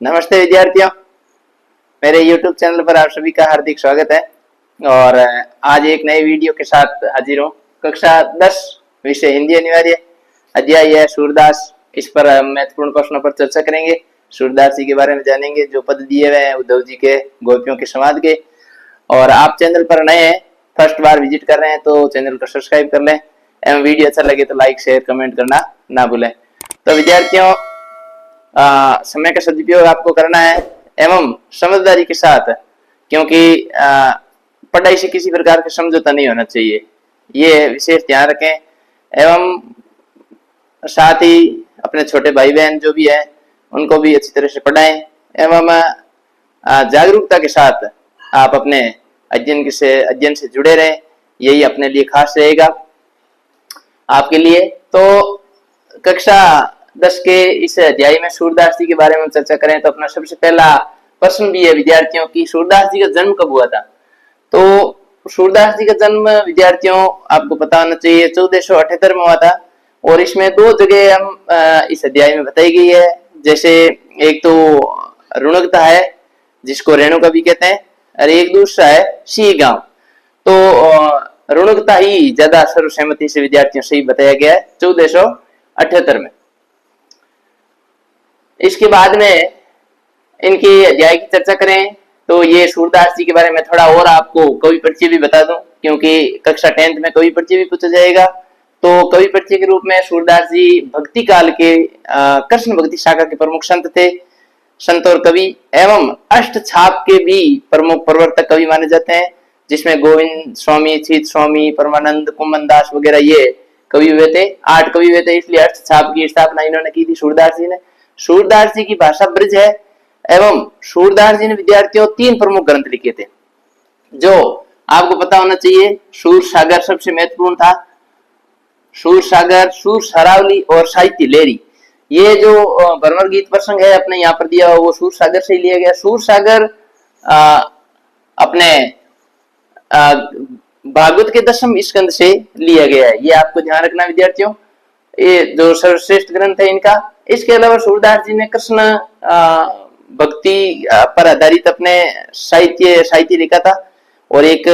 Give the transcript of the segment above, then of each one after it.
नमस्ते विद्यार्थियों, मेरे YouTube चैनल पर आप सभी का हार्दिक स्वागत है। और आज एक नए वीडियो के साथ हाजिर हूँ। कक्षा 10 विषय हिंदी अनिवार्य अध्याय है सूरदास। इस पर हम महत्वपूर्ण प्रश्नों पर चर्चा करेंगे। सूरदास जी के बारे में जानेंगे जो पद दिए हुए हैं उद्धव जी के, गोपियों के समाज के। और आप चैनल पर नए हैं, फर्स्ट बार विजिट कर रहे हैं तो चैनल को सब्सक्राइब कर लें एवं वीडियो अच्छा लगे तो लाइक शेयर कमेंट करना ना भूलें। तो विद्यार्थियों, समय का सदुपयोग आपको करना है एवं समझदारी के साथ, क्योंकि पढ़ाई से किसी प्रकार का समझौता नहीं होना चाहिए, ये विशेष ध्यान रखें। एवं साथ ही अपने छोटे भाई बहन जो भी है उनको भी अच्छी तरह से पढ़ाएं एवं जागरूकता के साथ आप अपने अध्ययन से जुड़े रहें। यही अपने लिए खास रहेगा आपके लिए। तो कक्षा 10 के इस अध्याय में सूरदास जी के बारे में चर्चा करें तो अपना सबसे पहला प्रश्न भी है विद्यार्थियों की, सूरदास जी का जन्म कब हुआ था। तो सूरदास जी का जन्म विद्यार्थियों आपको पता होना चाहिए 1478 में हुआ था। और इसमें दो जगह हम इस अध्याय में बताई गई है। जैसे एक तो रुणकता है जिसको रेणुका भी कहते हैं, और एक दूसरा है सी गांव। तो रुणकता ही ज्यादा सर्वसहमति से विद्यार्थियों से ही बताया गया है 1478 में। इसके बाद में इनके अध्याय की चर्चा करें तो ये सूरदास जी के बारे में थोड़ा और आपको कवि परिचय भी बता दूं, क्योंकि कक्षा 10th में कवि परिचय भी पूछा जाएगा। तो कवि परिचय के रूप में सूरदास जी भक्ति काल के कृष्ण भक्ति शाखा के प्रमुख संत और कवि एवं अष्ट छाप के भी प्रमुख प्रवर्तक कवि माने जाते हैं, जिसमें गोविंद स्वामी, चित स्वामी, परमानंद, कुमन दास वगैरह ये कवि हुए थे। 8 कवि हुए थे, इसलिए अष्ट छाप की स्थापना इन्होंने की थी सूरदास जी ने। सूरदास जी की भाषा ब्रज है एवं सूरदास जी ने विद्यार्थियों 3 प्रमुख ग्रंथ लिखे थे जो आपको पता होना चाहिए। सूर सागर सबसे महत्वपूर्ण था, सूर सागर, सूर सरावली और साहित्य लहरी। ये जो भ्रमर गीत प्रसंग है अपने यहाँ पर दिया हुआ वो सूर सागर से लिया गया। सूर सागर अपने भागवत के 10वें स्कंद से लिया गया है, ये आपको ध्यान रखना विद्यार्थियों। ये जो सर्वश्रेष्ठ ग्रंथ है इनका। इसके अलावा सूरदास जी ने कृष्ण भक्ति पर आधारित अपने साहित्य लिखा था और एक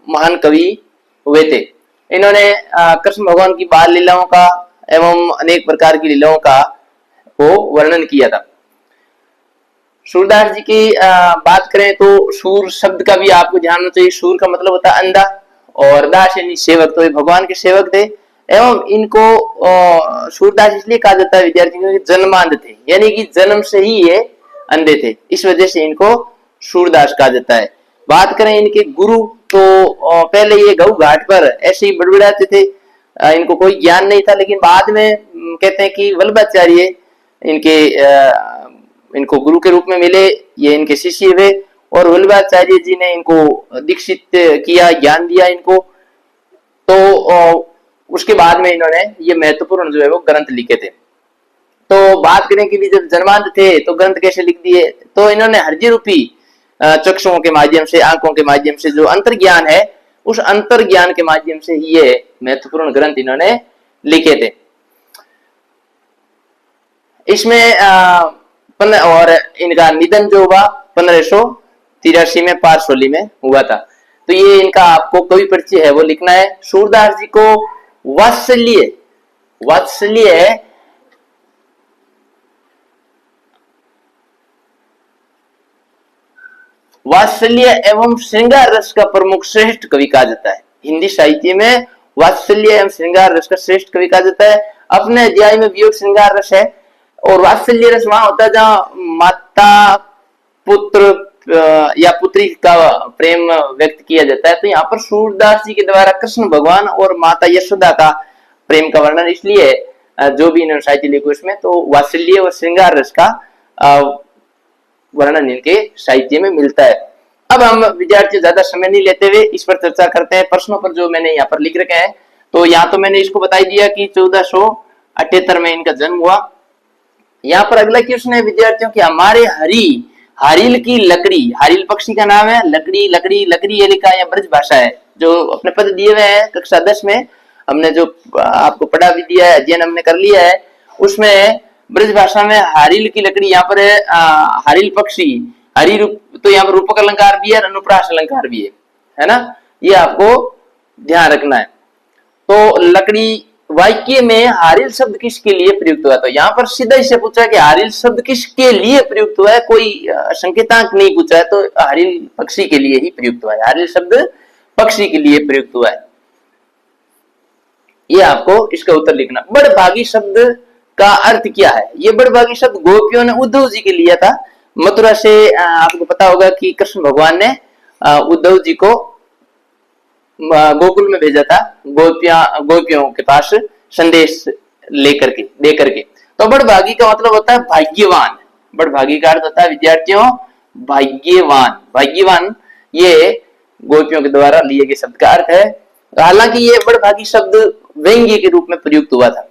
महान कवि हुए थे। इन्होंने कृष्ण भगवान की बाल लीलाओं का एवं अनेक प्रकार की लीलाओं का वो वर्णन किया था। सूरदास जी की बात करें तो सूर शब्द का भी आपको ध्यान होना चाहिए। सूर का मतलब होता है अंधा और दास यानी सेवक, तो ये भगवान के सेवक थे। एवं इनको सूरदास इसलिए कहा जाता है विद्यार्थियों के जन्मांध थे, यानी कि जन्म से ही ये अंधे थे, इस वजह से इनको सूरदास कहा जाता है। बात करें इनके गुरु तो पहले ये गऊ घाट पर ऐसे ही बड़बड़ाते थे, इनको कोई ज्ञान नहीं था। लेकिन बाद में कहते हैं कि वल्लभाचार्य इनको गुरु के रूप में मिले, ये इनके शिष्य हुए और वल्लभाचार्य जी ने इनको दीक्षित किया, ज्ञान दिया इनको। तो उसके बाद में इन्होंने ये महत्वपूर्ण जो है वो ग्रंथ लिखे थे। तो बात करें कि भी जब जन्मांध थे तो ग्रंथ कैसे लिख दिए, तो इन्होंने हरजी रूपी चक्षुओं के माध्यम से, आंखों के माध्यम से जो अंतर ज्ञान है उस अंतर ज्ञान के माध्यम से ये महत्वपूर्ण ग्रंथ इन्होंने लिखे थे। इसमें और इनका निधन जो हुआ 1583 में पारसोली में हुआ था। तो ये इनका आपको कवि परिचय है वो लिखना है। सूरदास जी को वात्सल्य एवं श्रृंगार रस का प्रमुख श्रेष्ठ कवि कहा जाता है। हिंदी साहित्य में वात्सल्य एवं श्रृंगार रस का श्रेष्ठ कवि कहा जाता है। अपने अध्याय में वियोग श्रृंगार रस है और वात्सल्य रस वहां होता है जहां माता पुत्र या पुत्री का प्रेम व्यक्त किया जाता है। तो यहाँ पर सूरदास जी के द्वारा कृष्ण भगवान और माता यशोदा का प्रेम का वर्णन, इसलिए जो भी इन्होंने साहित्य लिखा उसमें तो वात्सल्य और श्रृंगार रस का वर्णन इनके साहित्य में मिलता है। अब हम विद्यार्थी ज्यादा समय नहीं लेते हुए इस पर चर्चा करते हैं प्रश्नों पर जो मैंने यहाँ पर लिख रखे हैं। तो यहाँ तो मैंने इसको बता दिया कि 1478 में इनका जन्म हुआ। यहाँ पर अगला क्वेश्चन है विद्यार्थियों की, हमारे हरील की लकड़ी, हरील पक्षी का नाम है, लकड़ी ये लिखा है, ब्रज भाषा है। जो अपने पद दिए हुए हैं कक्षा 10 में हमने जो आपको पढ़ा भी दिया है, अध्ययन हमने कर लिया है, उसमें ब्रज भाषा में हारिल की लकड़ी यहाँ पर है हारिल पक्षी, हरि रूप, तो यहाँ पर रूपक अलंकार भी है, अनुप्रास अलंकार भी है ना, ये आपको ध्यान रखना है। तो लकड़ी वाक्य में हारिल शब्द किसके लिए प्रयुक्त हुआ, तो यहाँ पर सीधा इससे पूछा कि हारिल शब्द किसके लिए प्रयुक्त हुआ है, कोई संकेतांक नहीं पूछा है, तो हारिल पक्षी के लिए ही प्रयुक्त हुआ है, हारिल शब्द पक्षी के लिए प्रयुक्त हुआ है, ये आपको इसका उत्तर लिखना। बड़भागी शब्द का अर्थ क्या है, ये बड़भागी शब्द गोपियों ने उद्धव जी के लिया था। मथुरा से आपको पता होगा कि कृष्ण भगवान ने उद्धव जी को गोकुल में भेजा था, गोपियों के पास संदेश दे करके। तो बड़भागी का मतलब होता है भाग्यवान, बड़भागी का अर्थ होता है विद्यार्थियों भाग्यवान, भाग्यवान ये गोपियों के द्वारा लिए गए शब्द का अर्थ है। हालांकि ये बड़भागी शब्द व्यंग्य के रूप में प्रयुक्त हुआ था।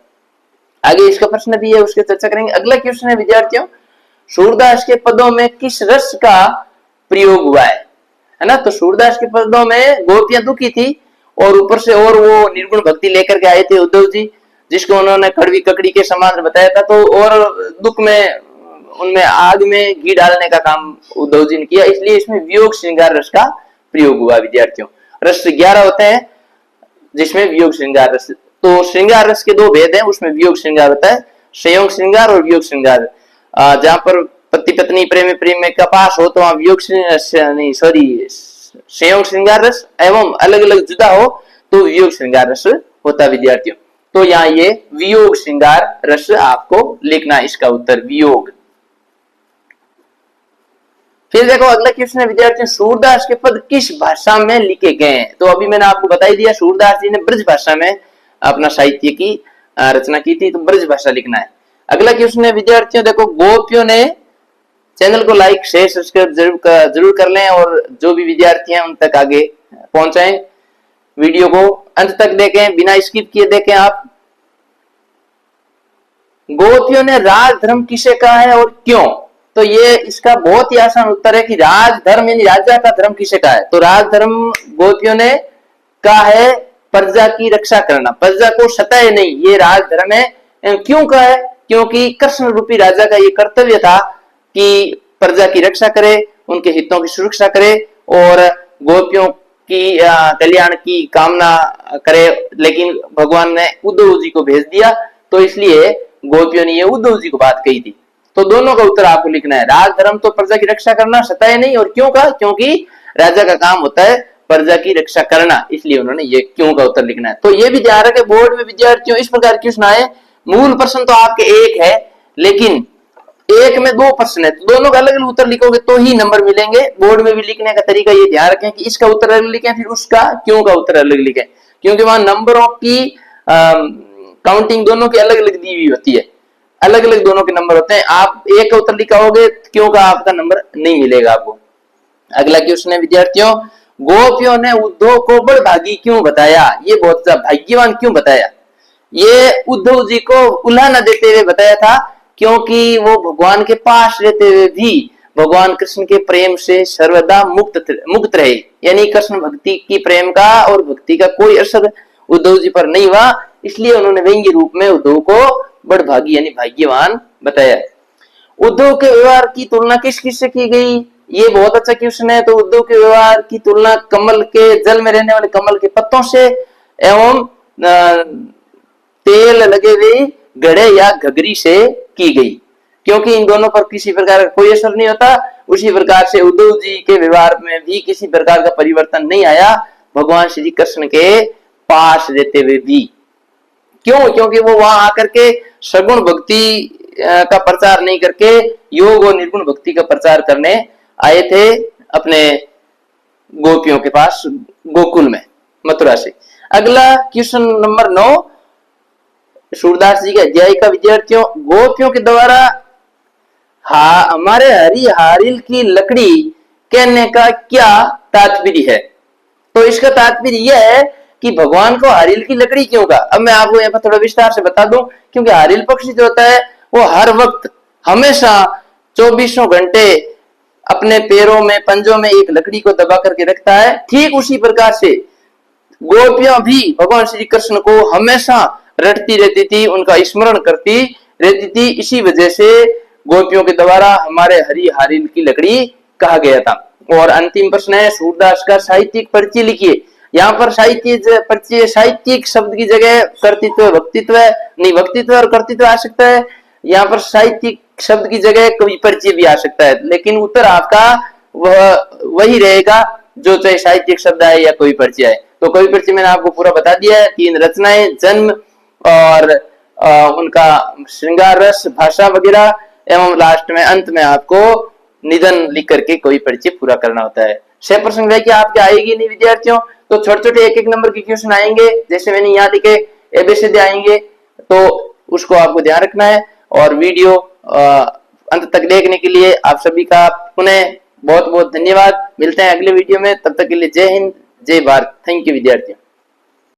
आगे इसका प्रश्न भी है, उसके चर्चा करेंगे। अगला क्वेश्चन है विद्यार्थियों, सूरदास के पदों में किस रस का प्रयोग हुआ है ना, तो सूरदास के पदों में गोपियां दुखी थी और ऊपर से और वो निर्गुण भक्ति लेकर के आए थे उद्धव जी, जिसको उन्होंने कड़वी ककड़ी के समान बताया था, तो और दुख में उनमें आग में घी डालने का काम उद्धव जी ने किया, इसलिए इसमें वियोग श्रृंगार रस का प्रयोग हुआ विद्यार्थियों। रस 11 होते हैं जिसमें वियोग श्रृंगार रस, तो श्रृंगार रस के 2 भेद हैं, उसमें वियोग श्रृंगार होता है, संयोग श्रृंगार और वियोग श्रृंगार। जहां पर पति पत्नी प्रेम का पास हो तो वहां वियोग संयोग श्रृंगार रस, एवं अलग अलग जुदा हो तो वियोग श्रृंगार रस होता है विद्यार्थियों। तो यहाँ ये वियोग श्रृंगार रस आपको लिखना है, इसका उत्तर वियोग। फिर देखो अगला क्वेश्चन है विद्यार्थियों, सूरदास के पद किस भाषा में लिखे गए हैं, तो अभी मैंने आपको बता ही दिया, सूरदास जी ने ब्रज भाषा में अपना साहित्य की रचना की थी, तो ब्रज भाषा लिखना है। अगला क्वेश्चन है विद्यार्थियों, देखो गोपियों ने, चैनल को लाइक शेयर सब्सक्राइब जरूर कर लें और जो भी विद्यार्थी हैं उन तक आगे पहुंचाएं, वीडियो को अंत तक देखें, बिना स्किप किए देखें आप। गोपियों ने राज धर्म किसे कहा है और क्यों, तो ये इसका बहुत ही आसान उत्तर है कि राज धर्म यानी राजा का धर्म किसे कहा है, तो राज धर्म गोपियों ने कहा है प्रजा की रक्षा करना, प्रजा को सताए नहीं, ये राज धर्म है। क्यों कहा है, क्योंकि कृष्ण रूपी राजा का ये कर्तव्य था कि प्रजा की रक्षा करे, उनके हितों की सुरक्षा करे और गोपियों की कल्याण की कामना करे, लेकिन भगवान ने उद्धव जी को भेज दिया, तो इसलिए गोपियों ने ये उद्धव जी को बात कही थी। तो दोनों का उत्तर आपको लिखना है, राज धर्म तो प्रजा की रक्षा करना, सताए नहीं, और क्यों कहा, क्योंकि राजा का काम होता है प्रजा की रक्षा करना, इसलिए उन्होंने ये क्यों का उत्तर लिखना है। तो ये भी ध्यान रखें, बोर्ड में विद्यार्थियों इस प्रकार क्वेश्चन आए, मूल प्रश्न तो आपके एक है, लेकिन एक में 2 प्रश्न है, तो दोनों का अलग अलग उत्तर लिखोगे तो ही नंबर मिलेंगे। बोर्ड में भी लिखने का तरीका ये ध्यान रखें कि इसका उत्तर अलग लिखें, फिर उसका क्यों का उत्तर अलग लिखें, क्योंकि वहां नंबरों की काउंटिंग दोनों की अलग अलग दी हुई होती है, अलग अलग दोनों के नंबर होते हैं। आप एक का उत्तर लिखा होगे, क्यों का आपका नंबर नहीं मिलेगा आपको। अगला क्वेश्चन है विद्यार्थियों, गोपियों ने उद्धव को बड़भागी क्यों बताया, ये बहुत भाग्यवान क्यों बताया, ये उद्धव जी को उल्हाना देते हुए बताया था, क्योंकि वो भगवान के पास रहते हुए भी भगवान कृष्ण के प्रेम से सर्वदा मुक्त रहे, यानी कृष्ण भक्ति की प्रेम का और भक्ति का कोई असर उद्धव जी पर नहीं हुआ, इसलिए उन्होंने व्यंग्य रूप में उद्धव को बड़भागी यानी भाग्यवान बताया। उद्धव के व्यवहार की तुलना किस किस से की गई, ये बहुत अच्छा क्वेश्चन है। तो उद्धव के व्यवहार की तुलना कमल के जल में रहने वाले कमल के पत्तों से एवं तेल लगे हुए घड़े या घगरी से की गई, क्योंकि इन दोनों पर किसी प्रकार का कोई असर नहीं होता। उसी प्रकार से उद्धव जी के व्यवहार में भी किसी प्रकार का परिवर्तन नहीं आया भगवान श्री कृष्ण के पास रहते हुए भी। क्यों, क्योंकि वो वहां आकर के सगुण भक्ति का प्रचार नहीं करके योग और निर्गुण भक्ति का प्रचार करने आए थे अपने गोपियों के पास गोकुल में, मथुरा से। अगला क्वेश्चन नंबर 9 सूरदास जी के अध्याय का विद्यार्थियों, गोपियों के द्वारा हमारे हरि हारिल की लकड़ी कहने का क्या तात्पर्य है, तो इसका तात्पर्य यह है कि भगवान को हारिल की लकड़ी क्यों कहा। अब मैं आपको यहाँ पर थोड़ा विस्तार से बता दूं, क्योंकि हारिल पक्षी जो होता है वो हर वक्त हमेशा 24 घंटे अपने पैरों में पंजों में एक लकड़ी को दबा करके रखता है। ठीक उसी प्रकार से गोपियां भी भगवान श्री कृष्ण को हमेशा रटती रहती थी, उनका स्मरण करती रहती थी, इसी वजह से गोपियों के द्वारा हमारे हरी हारिल की लकड़ी कहा गया था। और अंतिम प्रश्न है, सूरदास का साहित्यिक परिचय लिखिए। यहाँ पर साहित्य परिचय, साहित्यिक शब्द की जगह कर्तृत्व वक्तित्व नहीं, वक्तित्व और कर्तृत्व आ सकता है। यहाँ पर साहित्यिक शब्द की जगह कवि परिचय भी आ सकता है, लेकिन उत्तर आपका वही रहेगा जो चाहे साहित्यिक शब्द आए या कवि परिचय आए। तो कवि परिचय मैंने आपको पूरा बता दिया है, 3 रचनाएं, जन्म और उनका श्रृंगार रस, भाषा वगैरह, एवं लास्ट में अंत में आपको निधन लिख करके कवि परिचय पूरा करना होता है। 6 प्रश्न व्याख्या आपके आएगी नहीं विद्यार्थियों, तो छोटे छोटे एक एक नंबर के क्वेश्चन आएंगे, जैसे मैंने यहाँ लिखे एबीसीडी आएंगे, तो उसको आपको ध्यान रखना है। और वीडियो अंत तक देखने के लिए आप सभी का पुनः बहुत बहुत धन्यवाद। मिलते हैं अगले वीडियो में, तब तक के लिए जय हिंद, जय भारत। थैंक यू विद्यार्थियों।